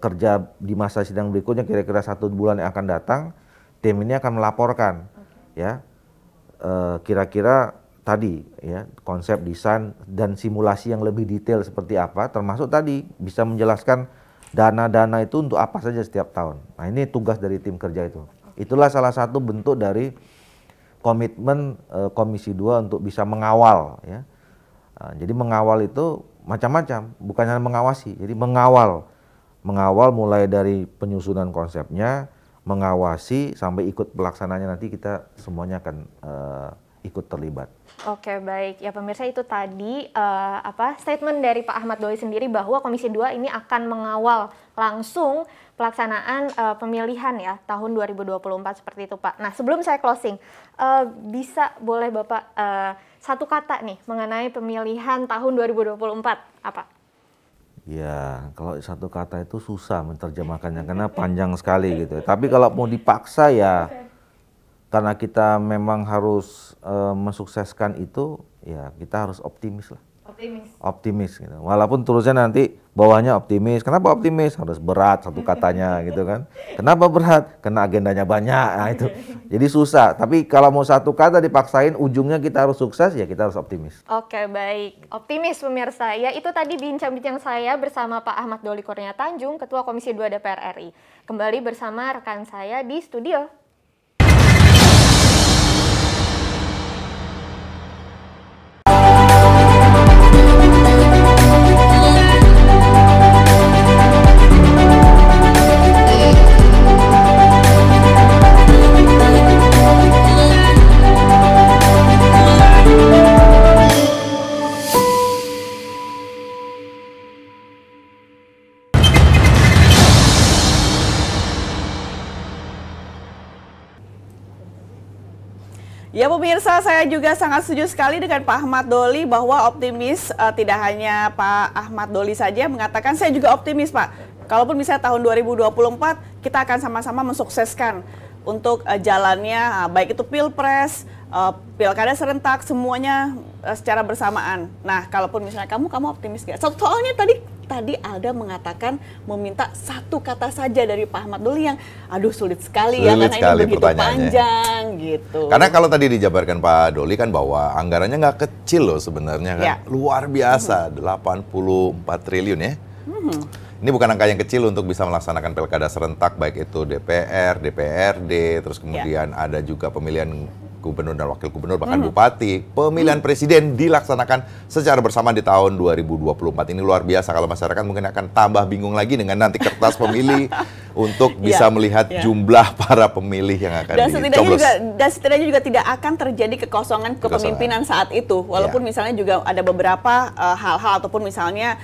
kerja di masa sidang berikutnya, kira-kira 1 bulan yang akan datang, tim ini akan melaporkan ya kira-kira tadi ya konsep, desain dan simulasi yang lebih detail seperti apa, termasuk tadi bisa menjelaskan dana-dana itu untuk apa saja setiap tahun. Nah, ini tugas dari tim kerja itu. Itulah salah satu bentuk dari komitmen Komisi 2 untuk bisa mengawal ya. Nah, jadi mengawal itu macam-macam, bukan hanya mengawasi. Jadi mengawal mulai dari penyusunan konsepnya, mengawasi sampai ikut pelaksananya, nanti kita semuanya akan ikut terlibat. Oke, baik. Ya pemirsa, itu tadi statement dari Pak Ahmad Doli sendiri bahwa Komisi 2 ini akan mengawal langsung pelaksanaan pemilihan ya tahun 2024 seperti itu, Pak. Nah, sebelum saya closing, boleh Bapak satu kata nih mengenai pemilihan tahun 2024 apa? Ya, kalau satu kata itu susah menerjemahkannya karena panjang sekali gitu. Tapi kalau mau dipaksa ya, karena kita memang harus mensukseskan itu, ya kita harus optimis lah. Optimis gitu. Walaupun tulisnya nanti bawahnya optimis. Kenapa optimis? Harus berat satu katanya gitu kan. Kenapa berat? Karena agendanya banyak. Nah, itu. Jadi susah. Tapi kalau mau satu kata dipaksain, ujungnya kita harus sukses, ya kita harus optimis. Oke, baik. Optimis pemirsa. Ya, itu tadi bincang-bincang saya bersama Pak Ahmad Doli Kurnia Tanjung, Ketua Komisi 2 DPR RI. Kembali bersama rekan saya di studio. Ya pemirsa, saya juga sangat setuju sekali dengan Pak Ahmad Doli bahwa optimis, tidak hanya Pak Ahmad Doli saja mengatakan, saya juga optimis Pak. Kalaupun misalnya tahun 2024 kita akan sama-sama mensukseskan untuk jalannya baik itu Pilpres, Pilkada serentak, semuanya secara bersamaan. Nah, kalaupun misalnya kamu optimis gak? Soalnya tadi Alda mengatakan meminta satu kata saja dari Pak Ahmad Doli yang sulit sekali ya karena ini begitu panjang gitu. Karena kalau tadi dijabarkan Pak Doli kan bahwa anggarannya nggak kecil loh sebenarnya kan. Ya. Luar biasa, 84 triliun ya. Ini bukan angka yang kecil untuk bisa melaksanakan pilkada serentak, baik itu DPR, DPRD, terus kemudian ada juga pemilihan gubernur dan wakil gubernur, bahkan bupati. Pemilihan presiden dilaksanakan secara bersama di tahun 2024. Ini luar biasa. Kalau masyarakat mungkin akan tambah bingung lagi dengan nanti kertas pemilih untuk bisa melihat jumlah para pemilih yang akan dicoblos. Dan setidaknya juga tidak akan terjadi kekosongan kepemimpinan saat itu. Walaupun misalnya juga ada beberapa hal-hal ataupun misalnya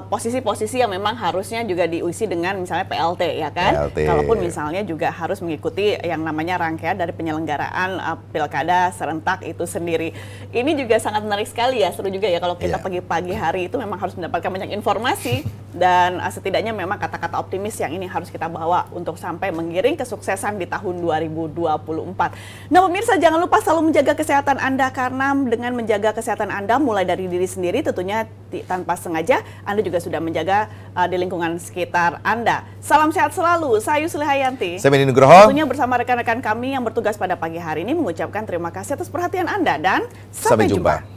posisi-posisi yang memang harusnya juga diisi dengan misalnya PLT ya kan. Kalaupun misalnya juga harus mengikuti yang namanya rangkaian dari penyelenggaraan pilkada serentak itu sendiri. Ini juga sangat menarik sekali ya, seru juga ya kalau kita pagi-pagi hari itu memang harus mendapatkan banyak informasi Dan setidaknya memang kata-kata optimis yang ini harus kita bawa untuk sampai mengiring kesuksesan di tahun 2024. Nah pemirsa, jangan lupa selalu menjaga kesehatan Anda, karena dengan menjaga kesehatan Anda mulai dari diri sendiri, tentunya tanpa sengaja Anda juga sudah menjaga di lingkungan sekitar Anda. Salam sehat selalu, saya Yusli Hayanti. Saya Beni Nugroho. Tentunya bersama rekan-rekan kami yang bertugas pada pagi hari ini mengucapkan terima kasih atas perhatian Anda dan sampai jumpa.